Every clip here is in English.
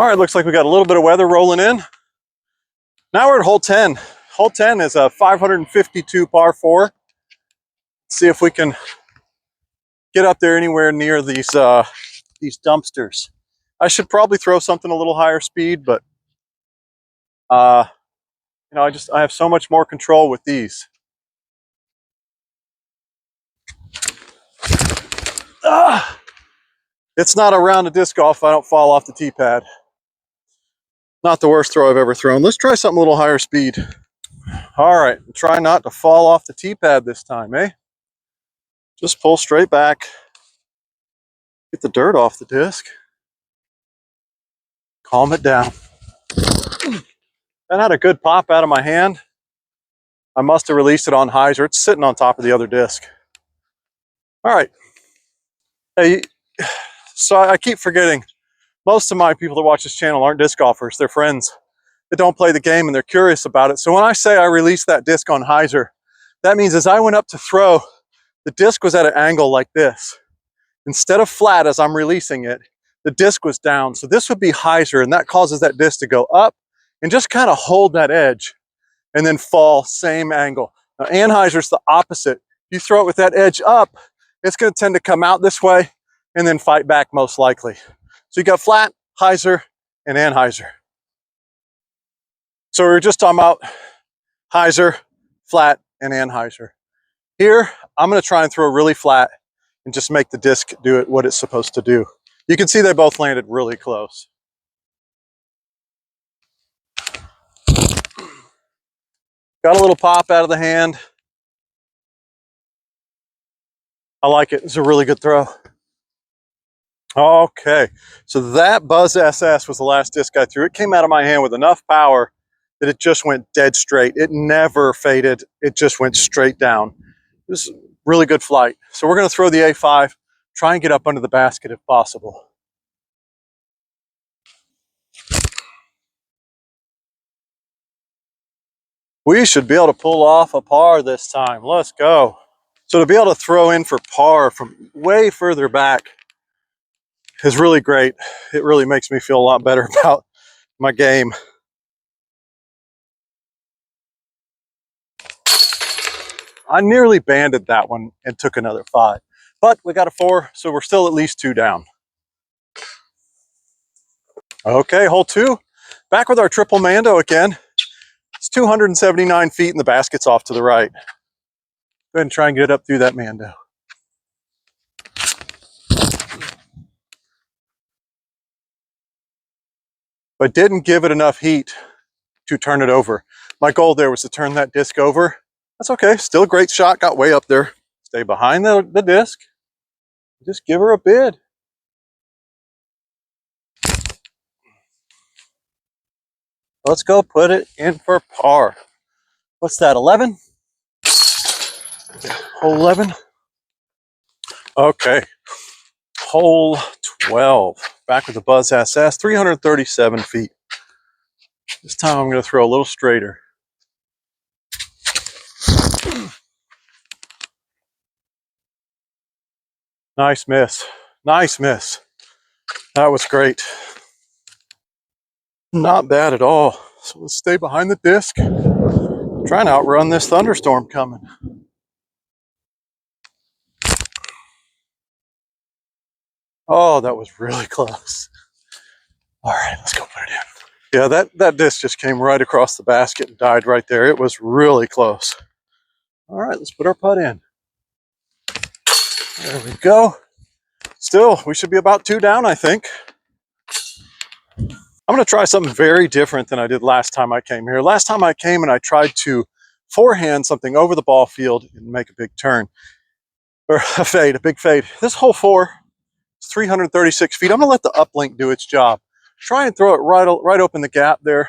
All right, looks like we got a little bit of weather rolling in. Now we're at hole 10. Hole 10 is a 552 par 4. Let's see if we can get up there anywhere near these dumpsters. I should probably throw something a little higher speed, but you know, I have so much more control with these. It's not a round of disc golf if I don't fall off the tee pad. Not the worst throw I've ever thrown. Let's try something a little higher speed. All right, try not to fall off the tee pad this time, eh? Just pull straight back. Get the dirt off the disc. Calm it down. That had a good pop out of my hand. I must have released it on hyzer. It's sitting on top of the other disc. All right. Hey, so I keep forgetting, most of my people that watch this channel aren't disc golfers. They're friends that don't play the game and they're curious about it. So when I say I released that disc on hyzer, that means as I went up to throw, the disc was at an angle like this. Instead of flat as I'm releasing it, the disc was down. So this would be hyzer, and that causes that disc to go up and just kind of hold that edge and then fall same angle. Now anhyzer's the opposite. You throw it with that edge up, it's going to tend to come out this way and then fight back most likely. So you got flat, hyzer, and anhyzer. So we were just talking about hyzer, flat, and anhyzer. Here, I'm going to try and throw really flat and just make the disc do it what it's supposed to do. You can see they both landed really close. Got a little pop out of the hand. I like it. It's a really good throw. Okay, so that Buzz SS was the last disc I threw. It came out of my hand with enough power that it just went dead straight. It never faded. It just went straight down. It was really good flight. So we're going to throw the A5, try and get up under the basket if possible. We should be able to pull off a par this time. Let's go. So to be able to throw in for par from way further back is really great. It really makes me feel a lot better about my game. I nearly banded that one and took another 5, but we got a 4, so we're still at least 2 down. Okay, hole 2, back with our triple Mando again. It's 279 feet and the basket's off to the right. Go ahead and try and get it up through that Mando. But didn't give it enough heat to turn it over. My goal there was to turn that disc over. That's okay, still a great shot, got way up there. Stay behind the disc. Just give her a bid. Let's go put it in for par. What's that, 11? Hole 11? Okay, hole 12. Back with the Buzz SS, 337 feet. This time I'm going to throw a little straighter. Nice miss. Nice miss. That was great. Not bad at all. So let's stay behind the disc. Trying to outrun this thunderstorm coming. Oh, that was really close. All right, let's go put it in. Yeah, that disc just came right across the basket and died right there. It was really close. All right, let's put our putt in. There we go. Still, we should be about 2 down, I think. I'm going to try something very different than I did last time I came here. Last time I came and I tried to forehand something over the ball field and make a big turn. Or a fade, a big fade. This hole 4 is 336 feet. I'm going to let the uplink do its job. Try and throw it right open the gap there.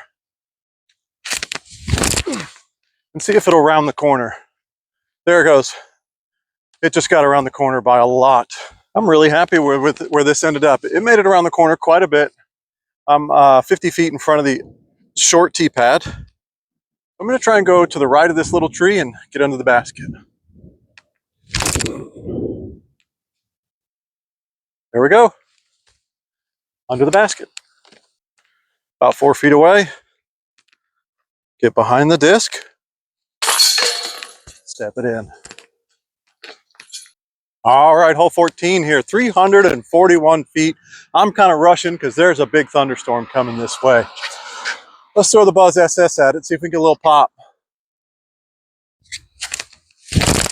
And see if it'll round the corner. There it goes. It just got around the corner by a lot. I'm really happy with where this ended up. It made it around the corner quite a bit. I'm 50 feet in front of the short tee pad. I'm going to try and go to the right of this little tree and get under the basket. There we go. Under the basket. About 4 feet away. Get behind the disc. Step it in. All right, hole 14 here, 341 feet. I'm kind of rushing because there's a big thunderstorm coming this way. Let's throw the Buzz SS at it, see if we can get a little pop.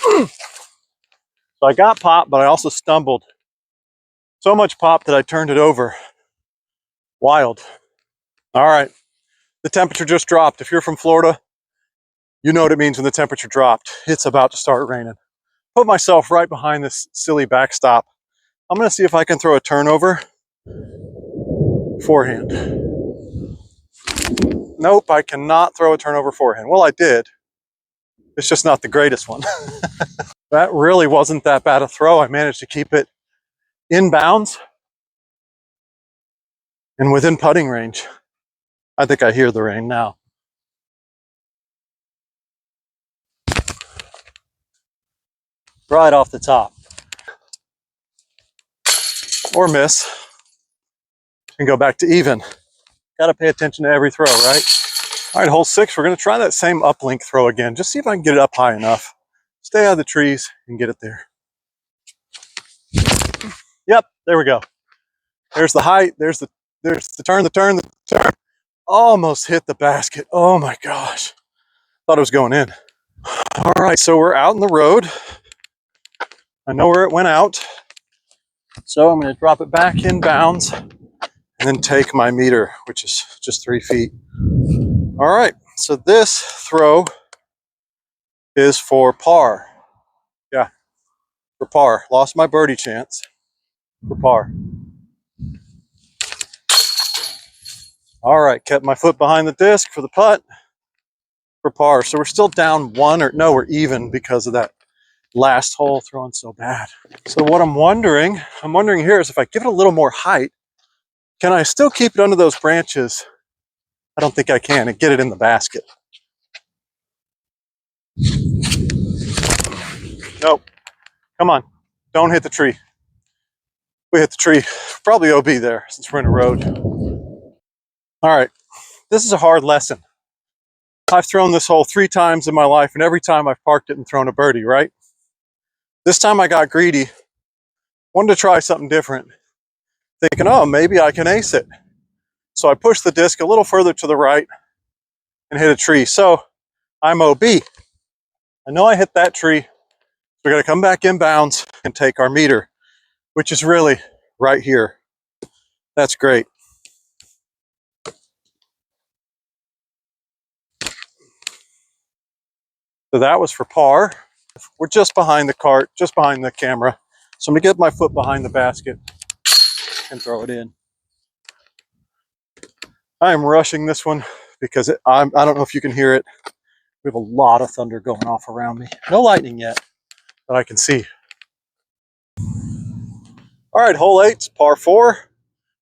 So I got pop, but I also stumbled. So much pop that I turned it over. Wild. All right, the temperature just dropped. If you're from Florida, you know what it means when the temperature dropped. It's about to start raining. Put myself right behind this silly backstop. I'm gonna see if I can throw a turnover forehand. Nope, I cannot throw a turnover forehand. Well, I did. It's just not the greatest one. That really wasn't that bad a throw. I managed to keep it in bounds and within putting range. I think I hear the rain now. Right off the top. Or miss. And go back to even. Gotta pay attention to every throw, right? All right, hole 6, we're gonna try that same uplink throw again. Just see if I can get it up high enough. Stay out of the trees and get it there. Yep, there we go. There's the height, there's the turn, the turn. Almost hit the basket. Oh my gosh. Thought it was going in. All right, so we're out in the road. I know where it went out. So I'm gonna drop it back in bounds and then take my meter, which is just 3 feet. All right, so this throw is for par. Yeah, for par. Lost my birdie chance for par. All right, kept my foot behind the disc for the putt for par. So we're still down one, or no, we're even because of that last hole throwing so bad. So what I'm wondering here is if I give it a little more height, can I still keep it under those branches? I don't think I can, and get it in the basket. Nope. Come on. Don't hit the tree. We hit the tree. Probably OB there since we're in a road. All right. This is a hard lesson. I've thrown this hole 3 times in my life, and every time I've parked it and thrown a birdie, right? This time I got greedy. Wanted to try something different. Thinking, oh, maybe I can ace it. So I pushed the disc a little further to the right and hit a tree. So I'm OB. I know I hit that tree. We're going to come back in bounds and take our meter, which is really right here. That's great. So that was for par. We're just behind the cart, just behind the camera. So I'm going to get my foot behind the basket and throw it in. I am rushing this one because I don't know if you can hear it. We have a lot of thunder going off around me. No lightning yet, but I can see. All right, hole 8, par 4,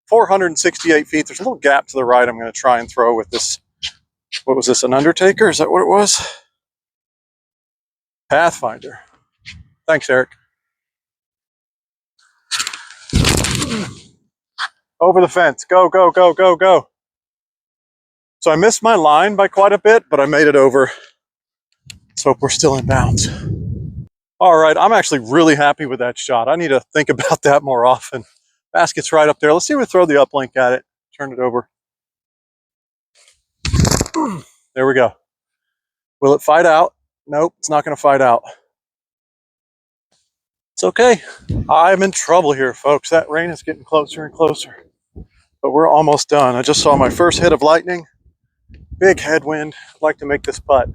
468 feet. There's a little gap to the right I'm going to try and throw with this. What was this, an Undertaker? Is that what it was? Pathfinder. Thanks, Eric. Over the fence. Go, go, go, go, go. So I missed my line by quite a bit, but I made it over. Let's hope we're still in bounds. All right, I'm actually really happy with that shot. I need to think about that more often. Basket's right up there. Let's see if we throw the uplink at it. Turn it over. There we go. Will it fight out? Nope, it's not going to fight out. It's okay. I'm in trouble here, folks. That rain is getting closer and closer. But we're almost done. I just saw my first hit of lightning. Big headwind. I'd like to make this putt.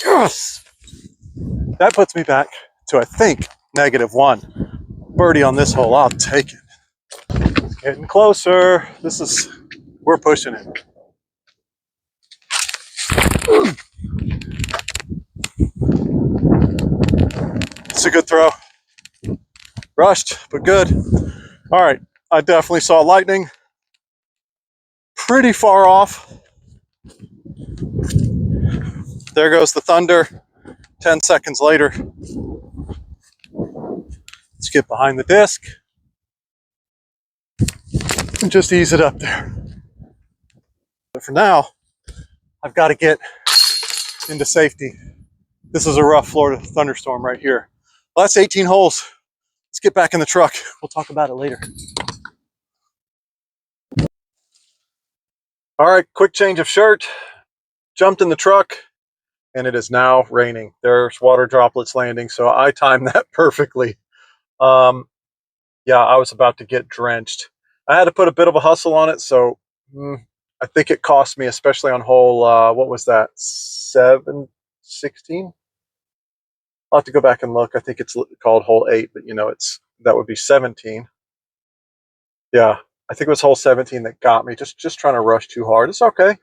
Yes! That puts me back to, I think, -1. Birdie on this hole. I'll take it. It's getting closer. We're pushing it. It's a good throw. Rushed, but good. All right, I definitely saw lightning. Pretty far off. There goes the thunder. 10 seconds later. Let's get behind the disc. and just ease it up there. But for now, I've got to get into safety. This is a rough Florida thunderstorm right here. Well, that's 18 holes. Let's get back in the truck. We'll talk about it later. All right, quick change of shirt. Jumped in the truck, and it is now raining. There's water droplets landing, so I timed that perfectly. Yeah, I was about to get drenched. I had to put a bit of a hustle on it, so I think it cost me, especially on hole, what was that, 16? I'll have to go back and look. I think it's called hole 8, but you know, that would be 17. Yeah, I think it was hole 17 that got me. Just trying to rush too hard. It's okay.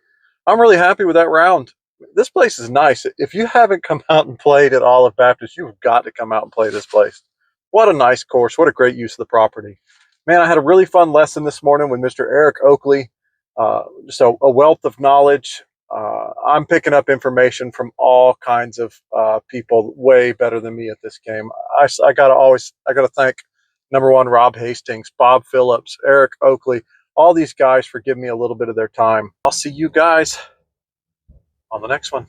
I'm really happy with that round. This place is nice. If you haven't come out and played at Olive Baptist, you've got to come out and play this place. What a nice course. What a great use of the property. Man, I had a really fun lesson this morning with Mr. Eric Oakley. Just a wealth of knowledge. I'm picking up information from all kinds of people way better than me at this game. I gotta thank number one, Rob Hastings, Bob Phillips, Eric Oakley, all these guys for giving me a little bit of their time. I'll see you guys on the next one.